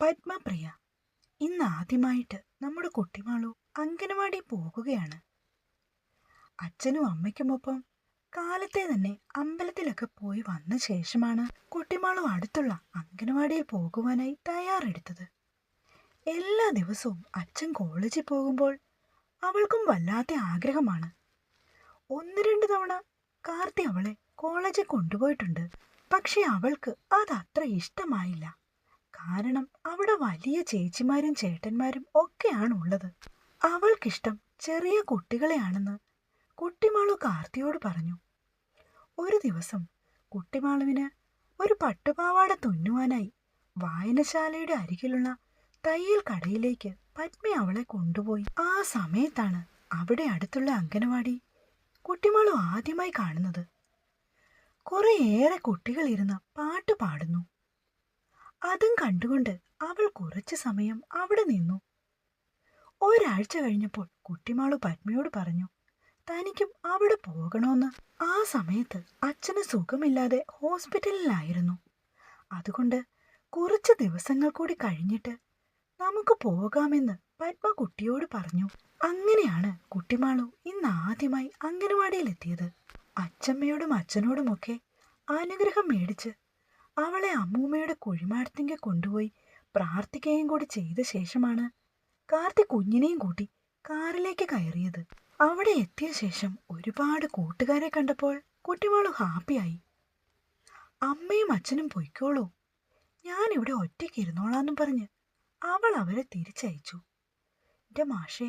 പത്മപ്രിയ ഇന്ന് ആദ്യമായിട്ട് നമ്മുടെ കുട്ടിമാളു അംഗനവാടി പോകുകയാണ്. അച്ഛനും അമ്മയ്ക്കുമൊപ്പം കാലത്തെ തന്നെ അമ്പലത്തിലൊക്കെ പോയി വന്ന ശേഷമാണ് കുട്ടിമാളു അടുത്തുള്ള അംഗനവാടിയിൽ പോകുവാനായി തയ്യാറെടുത്തത്. എല്ലാ ദിവസവും അച്ഛൻ കോളേജിൽ പോകുമ്പോൾ അവൾക്കും വല്ലാത്ത ആഗ്രഹമാണ്. 1-2 തവണ കാർത്തി അവളെ കോളേജിൽ കൊണ്ടുപോയിട്ടുണ്ട്. പക്ഷെ അവൾക്ക് അതത്ര ഇഷ്ടമായില്ല. കാരണം അവിടെ വലിയ ചേച്ചിമാരും ചേട്ടന്മാരും ഒക്കെയാണ് ഉള്ളത്. അവൾക്കിഷ്ടം ചെറിയ കുട്ടികളെയാണെന്ന് കുട്ടിമാളു കാർത്തിയോട് പറഞ്ഞു. ഒരു ദിവസം കുട്ടിമാളുവിന് ഒരു പട്ടുപാവാട തുന്നുവാനായി വായനശാലയുടെ അരികിലുള്ള തയ്യൽ കടയിലേക്ക് പത്മ അവളെ കൊണ്ടുപോയി. ആ സമയത്താണ് അവിടെ അടുത്തുള്ള അംഗനവാടി കുട്ടിമാളു ആദ്യമായി കാണുന്നത്. കുറേയേറെ കുട്ടികൾ ഇരുന്ന് പാട്ട് പാടുന്നു. അതും കണ്ടുകൊണ്ട് അവൾ കുറച്ചു സമയം അവിടെ നിന്നു. ഒരാഴ്ച കഴിഞ്ഞപ്പോൾ കുട്ടിമാളു പത്മയോട് പറഞ്ഞു തനിക്കും അവിടെ പോകണമെന്ന്. ആ സമയത്ത് അച്ഛന് സുഖമില്ലാതെ ഹോസ്പിറ്റലിലായിരുന്നു. അതുകൊണ്ട് കുറച്ച് ദിവസങ്ങൾ കൂടി കഴിഞ്ഞിട്ട് നമുക്ക് പോകാമെന്ന് പത്മ കുട്ടിയോട് പറഞ്ഞു. അങ്ങനെയാണ് കുട്ടിമാളു ഇന്ന് ആദ്യമായി അംഗനവാടിയിലെത്തിയത്. അച്ഛമ്മയോടും അച്ഛനോടുമൊക്കെ അനുഗ്രഹം മേടിച്ച് അവളെ അമ്മൂമ്മയുടെ കുഴിമാടത്തിങ്കൽ കൊണ്ടുപോയി പ്രാർത്ഥിക്കുകയും കൂടി ചെയ്ത ശേഷമാണ് കാർത്തി കുഞ്ഞിനെയും കൂട്ടി കാറിലേക്ക് കയറിയത്. അവിടെ എത്തിയ ശേഷം ഒരുപാട് കൂട്ടുകാരെ കണ്ടപ്പോൾ കുട്ടിമാളു ഹാപ്പിയായി. അമ്മയും അച്ഛനും പൊയ്ക്കോളൂ, ഞാനിവിടെ ഒറ്റയ്ക്ക് ഇരുന്നോളാന്നും പറഞ്ഞ് അവൾ അവരെ തിരിച്ചയച്ചു. എൻ്റെ മാഷേ,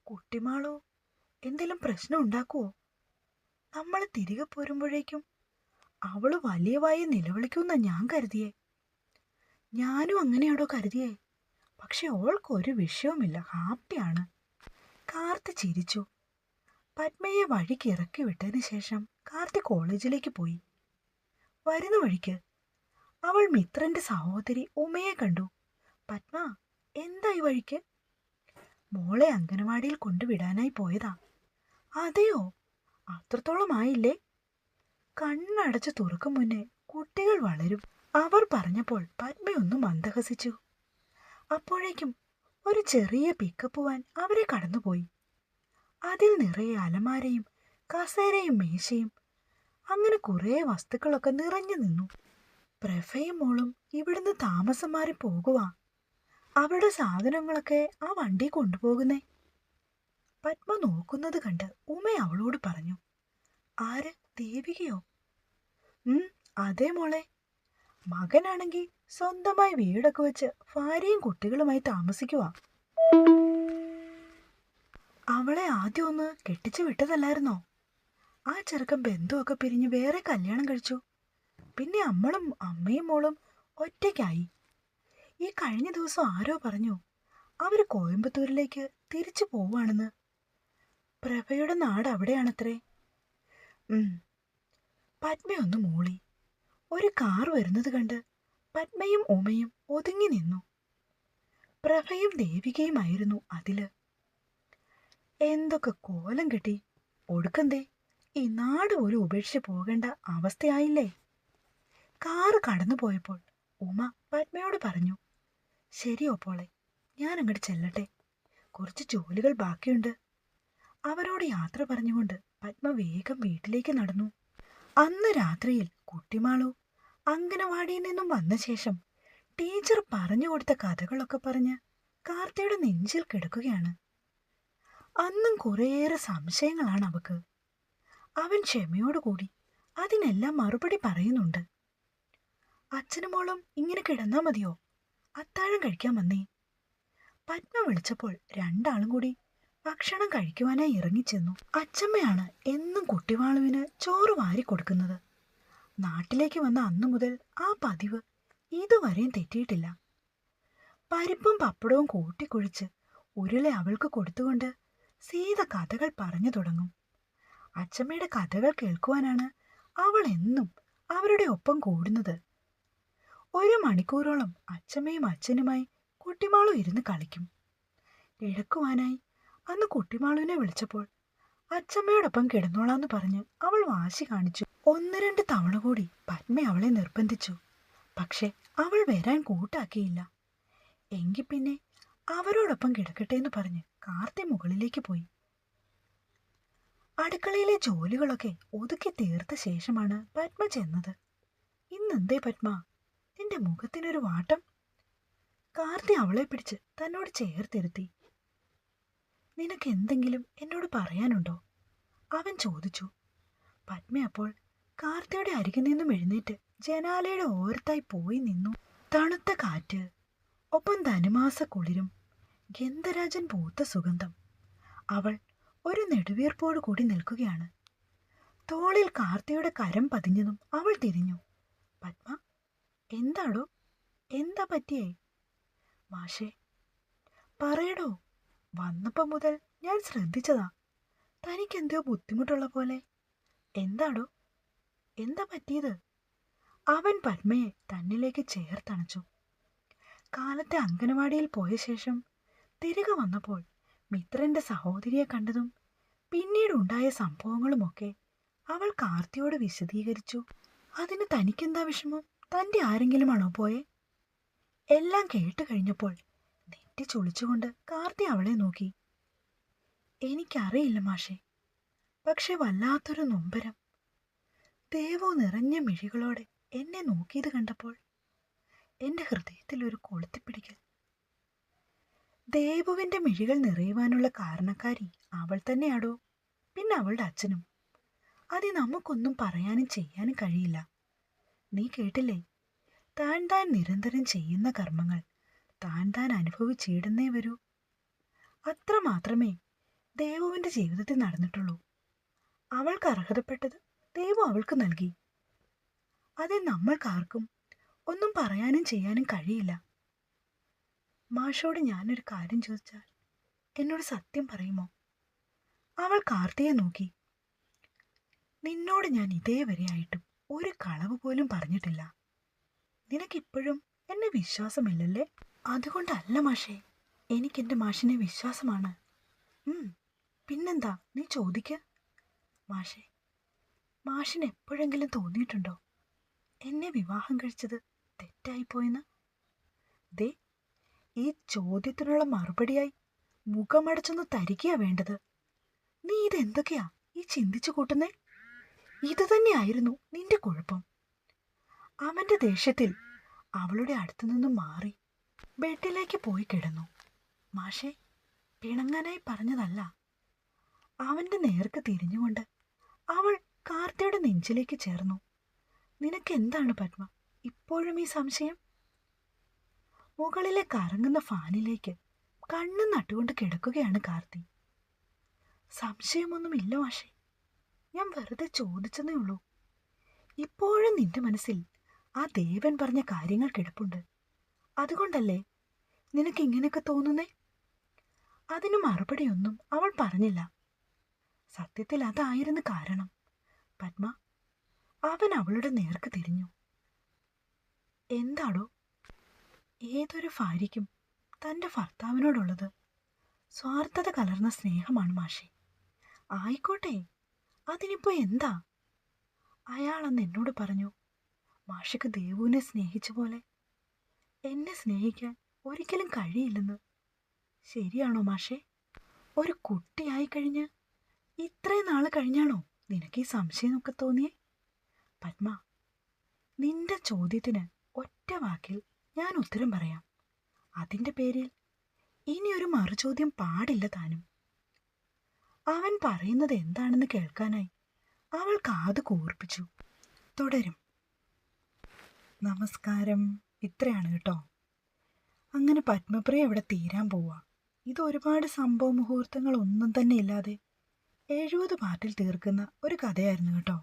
കുട്ടിമാളു എന്തെങ്കിലും പ്രശ്നം ഉണ്ടാക്കുവോ? നമ്മൾ തിരികെ പോരുമ്പോഴേക്കും അവള് വലിയ വായി നിലവിളിക്കുന്ന ഞാൻ കരുതിയേ. ഞാനും അങ്ങനെയാണോ കരുതിയേ? പക്ഷെ അവൾക്കൊരു വിഷയവുമില്ല, ഹാപ്പിയാണ്. കാർത്തി ചിരിച്ചു. പത്മയെ വഴിക്ക് ഇറക്കി വിട്ടതിന് ശേഷം കാർത്തി കോളേജിലേക്ക് പോയി. വരുന്ന വഴിക്ക് അവൾ മിത്രന്റെ സഹോദരി ഉമയെ കണ്ടു. പത്മ, എന്താ ഈ വഴിക്ക്? മോളെ അംഗനവാടിയിൽ കൊണ്ടുവിടാനായി പോയതാ. അതെയോ? അത്രത്തോളം ആയില്ലേ? കണ്ണടച്ച് തുറക്കും മുന്നേ കുട്ടികൾ വളരും. അവർ പറഞ്ഞപ്പോൾ പത്മയൊന്ന് മന്ദഹസിച്ചു. അപ്പോഴേക്കും ഒരു ചെറിയ പിക്കപ്പ് വാൻ അവരെ കടന്നുപോയി. അതിൽ നിറയെ അലമാരയും കസേരയും മേശയും അങ്ങനെ കുറേ വസ്തുക്കളൊക്കെ നിറഞ്ഞു നിന്നു. പ്രഭയും മോളും ഇവിടുന്ന് താമസം മാറി പോകുവാ. അവരുടെ സാധനങ്ങളൊക്കെ ആ വണ്ടി കൊണ്ടുപോകുന്നേ. പത്മ നോക്കുന്നത് കണ്ട് ഉമ അവളോട് പറഞ്ഞു. ആര്, ദേവികയോ? അതേ മോളെ. മകനാണെങ്കിൽ സ്വന്തമായി വീടൊക്കെ വെച്ച് ഭാര്യയും കുട്ടികളുമായി താമസിക്കുവാ. അവളെ ആദ്യം ഒന്ന് കെട്ടിച്ചു വിട്ടതല്ലായിരുന്നോ? ആ ചെറുക്കൻ ബന്ധുവൊക്കെ പിരിഞ്ഞ് വേറെ കല്യാണം കഴിച്ചു. പിന്നെ അമ്മയും മോളും ഒറ്റയ്ക്കായി. ഈ കഴിഞ്ഞ ദിവസം ആരോ പറഞ്ഞു അവര് കോയമ്പത്തൂരിലേക്ക് തിരിച്ചു പോവാണെന്ന്. പ്രഭയുടെ നാട് അവിടെയാണത്രേ. പത്മയൊന്ന് മൂളി. ഒരു കാർ വരുന്നത് കണ്ട് പത്മയും ഉമയും ഒതുങ്ങി നിന്നു. പ്രഭയും ദേവികയുമായിരുന്നു അതില്. എന്തൊക്കെ കോലം കെട്ടി! ഒടുക്കന്തേ ഈ നാട് പോലും ഉപേക്ഷിച്ച് പോകേണ്ട അവസ്ഥയായില്ലേ? കാറ് കടന്നു പോയപ്പോൾ ഉമ പത്മയോട് പറഞ്ഞു. ശരിയോ പോളെ, ഞാൻ അങ്ങോട്ട് ചെല്ലട്ടെ, കുറച്ച് ജോലികൾ ബാക്കിയുണ്ട്. അവരോട് യാത്ര പറഞ്ഞുകൊണ്ട് പത്മ വേഗം വീട്ടിലേക്ക് നടന്നു. അന്ന് രാത്രിയിൽ കുട്ടിമാളു അംഗനവാടിയിൽ നിന്നും വന്ന ശേഷം ടീച്ചർ പറഞ്ഞു കൊടുത്ത കഥകളൊക്കെ പറഞ്ഞ് കാർത്തിയുടെ നെഞ്ചിൽ കിടക്കുകയാണ്. അന്നും കുറേയേറെ സംശയങ്ങളാണ് അവക്ക്. അവൻ ക്ഷമയോടുകൂടി അതിനെല്ലാം മറുപടി പറയുന്നുണ്ട്. അച്ഛനും മോളും ഇങ്ങനെ കിടന്നാ മതിയോ? അത്താഴം കഴിക്കാൻ വന്നേ. പത്മ വിളിച്ചപ്പോൾ രണ്ടാളും കൂടി ഭക്ഷണം കഴിക്കുവാനായി ഇറങ്ങിച്ചെന്നു. അച്ഛമ്മയാണ് എന്നും കുട്ടിമാളുവിന് ചോറ് വാരി കൊടുക്കുന്നത്. നാട്ടിലേക്ക് വന്ന അന്നു മുതൽ ആ പതിവ് ഇതുവരെയും തെറ്റിയിട്ടില്ല. പരിപ്പും പപ്പടവും കൂട്ടിക്കുഴിച്ച് ഉരുളെ അവൾക്ക് കൊടുത്തുകൊണ്ട് സീത കഥകൾ പറഞ്ഞു തുടങ്ങും. അച്ഛമ്മയുടെ കഥകൾ കേൾക്കുവാനാണ് അവൾ എന്നും അവരുടെ ഒപ്പം കൂടുന്നത്. 1 മണിക്കൂറോളം അച്ഛമ്മയും അച്ഛനുമായി കുട്ടിമാളു ഇരുന്ന് കളിക്കും. കിടക്കുവാനായി അന്ന് കുട്ടിമാളുവിനെ വിളിച്ചപ്പോൾ അച്ഛമ്മയോടൊപ്പം കിടന്നോളാന്ന് പറഞ്ഞ് അവൾ വാശി കാണിച്ചു. 1-2 തവണ കൂടി പത്മ അവളെ നിർബന്ധിച്ചു. പക്ഷെ അവൾ വരാൻ കൂട്ടാക്കിയില്ല. എങ്കിൽ പിന്നെ അവരോടൊപ്പം കിടക്കട്ടെ എന്ന് പറഞ്ഞ് കാർത്തി മുകളിലേക്ക് പോയി. അടുക്കളയിലെ ജോലികളൊക്കെ ഒതുക്കി തീർത്ത ശേഷമാണ് പത്മ ചെന്നത്. ഇന്നെന്തേ പത്മ, നിന്റെ മുഖത്തിനൊരു വാട്ടം? കാർത്തി അവളെ പിടിച്ച് തന്നോട് ചേർത്തിരുത്തി. നിനക്ക് എന്തെങ്കിലും എന്നോട് പറയാനുണ്ടോ? അവൻ ചോദിച്ചു. പത്മ അപ്പോൾ കാർത്തിയുടെ അരികിൽ നിന്നും എഴുന്നേറ്റ് ജനാലയുടെ ഓരത്തായി പോയി നിന്നു. തണുത്ത കാറ്റ്, ഒപ്പം ധനുമാസ കുളിരും ഗന്ധരാജൻ പൂത്ത സുഗന്ധം. അവൾ ഒരു നെടുവീർപ്പോടു കൂടി നിൽക്കുകയാണ്. തോളിൽ കാർത്തിയുടെ കരം പതിഞ്ഞതും അവൾ തിരിഞ്ഞു. പത്മ, എന്താടോ, എന്താ പറ്റിയേ? മാഷേ, പറയടോ. വന്നപ്പോ മുതൽ ഞാൻ ശ്രദ്ധിച്ചതാ, തനിക്കെന്തോ ബുദ്ധിമുട്ടുള്ള പോലെ. എന്താടോ, എന്താ പറ്റിയത്? അവൻ പത്മയെ തന്നിലേക്ക് ചേർത്തണച്ചു. കാലത്തെ അംഗനവാടിയിൽ പോയ ശേഷം തിരികെ വന്നപ്പോൾ മിത്രന്റെ സഹോദരിയെ കണ്ടതും പിന്നീട് ഉണ്ടായ സംഭവങ്ങളുമൊക്കെ അവൾ കാർത്തിയോട് വിശദീകരിച്ചു. അതിന് തനിക്കെന്താ വിഷമം? തൻ്റെ ആരെങ്കിലും ആണോ പോയെ? എല്ലാം കേട്ടു കഴിഞ്ഞപ്പോൾ നെറ്റി ചുളിച്ചുകൊണ്ട് കാർത്തി അവളെ നോക്കി. എനിക്കറിയില്ല മാഷേ, പക്ഷെ വല്ലാത്തൊരു നൊമ്പരം. ദേവു നിറഞ്ഞ മിഴികളോടെ എന്നെ നോക്കിയത് കണ്ടപ്പോൾ എൻ്റെ ഹൃദയത്തിൽ ഒരു കൊളുത്തിപ്പിടിക്കൽ. ദേവുവിൻ്റെ മിഴികൾ നിറയുവാനുള്ള കാരണക്കാരി അവൾ തന്നെയാടോ, പിന്നെ അവളുടെ അച്ഛനും. അത് നമുക്കൊന്നും പറയാനും ചെയ്യാനും കഴിയില്ല. നീ കേട്ടില്ലേ, താൻ നിരന്തരം ചെയ്യുന്ന കർമ്മങ്ങൾ താൻ അനുഭവിച്ചിടുന്നേ വരൂ. അത്ര മാത്രമേ ദേവുവിൻ്റെ ജീവിതത്തിൽ നടന്നിട്ടുള്ളൂ. അവൾക്ക് അർഹതപ്പെട്ടത് ദേവു അവൾക്ക് നൽകി. അതിൽ നമ്മൾക്കാർക്കും ഒന്നും പറയാനും ചെയ്യാനും കഴിയില്ല. മാഷോട് ഞാനൊരു കാര്യം ചോദിച്ചാൽ എന്നോട് സത്യം പറയുമോ? അവൾ കാർത്തിയെ നോക്കി. നിന്നോട് ഞാൻ ഇതേവരെയായിട്ടും ഒരു കളവ് പോലും പറഞ്ഞിട്ടില്ല. നിനക്കിപ്പോഴും എന്നെ വിശ്വാസമില്ലല്ലേ? അതുകൊണ്ടല്ല മാഷേ, എനിക്കെൻ്റെ മാഷിനെ വിശ്വാസമാണ്. പിന്നെന്താ, നീ ചോദിക്ക. മാഷേ, മാഷിന് എപ്പോഴെങ്കിലും തോന്നിയിട്ടുണ്ടോ എന്നെ വിവാഹം കഴിച്ചത് തെറ്റായിപ്പോയെന്ന്? ദേ, ഈ ചോദ്യത്തിനുള്ള മറുപടിയായി മുഖമടച്ചൊന്ന് തരികയാ വേണ്ടത്. നീ ഇതെന്തൊക്കെയാ ഈ ചിന്തിച്ചു കൂട്ടുന്നേ? ഇത് തന്നെയായിരുന്നു നിന്റെ കുഴപ്പം. അവന്റെ ദേഷ്യത്തിൽ അവളുടെ അടുത്തു നിന്നും മാറി ബെഡിലേക്ക് പോയി കിടന്നു. മാഷേ, പിണങ്ങാനായി പറഞ്ഞതല്ല. അവന്റെ നേർക്ക് തിരിഞ്ഞുകൊണ്ട് അവൾ കാർത്തിയുടെ നെഞ്ചിലേക്ക് ചേർന്നു. നിനക്കെന്താണ് പത്മ ഇപ്പോഴും ഈ സംശയം? മുകളിലെ കറങ്ങുന്ന ഫാനിലേക്ക് കണ്ണും നട്ടുകൊണ്ട് കിടക്കുകയാണ് കാർത്തി. സംശയമൊന്നുമില്ല മാഷേ, ഞാൻ വെറുതെ ചോദിച്ചെന്നേ ഉള്ളൂ. ഇപ്പോഴും നിന്റെ മനസ്സിൽ ആ ദേവൻ പറഞ്ഞ കാര്യങ്ങൾ കിടപ്പുണ്ട്. അതുകൊണ്ടല്ലേ നിനക്ക് ഇങ്ങനെയൊക്കെ തോന്നുന്നേ? അതിന് മറുപടിയൊന്നും അവൾ പറഞ്ഞില്ല. സത്യത്തിൽ അതായിരുന്നു കാരണം. പത്മ, അവൻ അവളുടെ നേർക്ക് തിരിഞ്ഞു. എന്താടോ? ഏതൊരു ഭാര്യയ്ക്കും തൻ്റെ ഭർത്താവിനോടുള്ളത് സ്വാർത്ഥത കലർന്ന സ്നേഹമാണ് മാഷേ. ആയിക്കോട്ടെ, അതിനിപ്പോ എന്താ? അയാളന്ന് എന്നോട് പറഞ്ഞു, മാഷക്ക് ദേവുവിനെ സ്നേഹിച്ച പോലെ എന്നെ സ്നേഹിക്കാൻ ഒരിക്കലും കഴിയില്ലെന്ന്. ശരിയാണോ മാഷേ? ഒരു കുട്ടിയായി കഴിഞ്ഞ് ഇത്രയും നാൾ കഴിഞ്ഞാണോ നിനക്ക് ഈ സംശയമൊക്കെ തോന്നിയേ? പത്മ, നിന്റെ ചോദ്യത്തിന് ഒറ്റ വാക്കിൽ ഞാൻ ഉത്തരം പറയാം. അതിൻ്റെ പേരിൽ ഇനിയൊരു മറുചോദ്യം പാടില്ല താനും. അവൻ പറയുന്നത് എന്താണെന്ന് കേൾക്കാനായി അവൾ കാത് കൂർപ്പിച്ചു. തുടരും. നമസ്കാരം. ഇത്രയാണ് കേട്ടോ. അങ്ങനെ പത്മപ്രിയ ഇവിടെ തീരാൻ പോവാ. ഇത് ഒരുപാട് സംഭവ മുഹൂർത്തങ്ങൾ ഒന്നും തന്നെ ഇല്ലാതെ 70 പാർട്ടിൽ തീർക്കുന്ന ഒരു കഥയായിരുന്നു കേട്ടോ.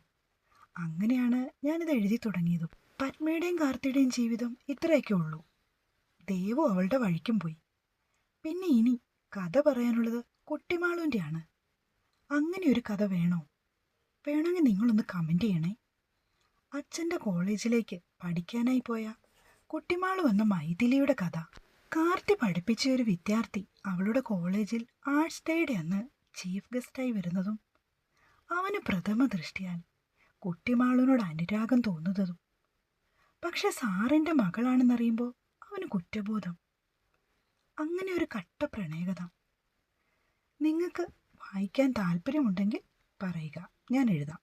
അങ്ങനെയാണ് ഞാനിത് എഴുതി തുടങ്ങിയതും. പത്മയുടെയും കാർത്തിയുടെയും ജീവിതം ഇത്രയൊക്കെ ഉള്ളൂ. ദേവു അവളുടെ വഴിക്കും പോയി. പിന്നെ ഇനി കഥ പറയാനുള്ളത് കുട്ടിമാളുവിൻ്റെയാണ്. അങ്ങനെ ഒരു കഥ വേണോ? വേണമെങ്കിൽ നിങ്ങളൊന്ന് കമൻറ്റ് ചെയ്യണേ. അച്ഛൻ്റെ കോളേജിലേക്ക് പഠിക്കാനായി പോയ കുട്ടിമാളു എന്ന മൈഥിലിയുടെ കഥ. കാർത്തി പഠിപ്പിച്ച ഒരു വിദ്യാർത്ഥി അവളുടെ കോളേജിൽ ആർട്സ് ഡേയുടെ അന്ന് ചീഫ് ഗസ്റ്റായി വരുന്നതും അവന് പ്രഥമ ദൃഷ്ടിയാൽ കുട്ടിമാളുവിനോട് അനുരാഗം തോന്നുന്നതും. പക്ഷെ സാറിൻ്റെ മകളാണെന്നറിയുമ്പോൾ അവന് കുറ്റബോധം. അങ്ങനെ ഒരു കട്ട പ്രണയകഥ. നിങ്ങൾക്ക് വായിക്കാൻ താല്പര്യമുണ്ടെങ്കിൽ പറയുക, ഞാൻ എഴുതാം.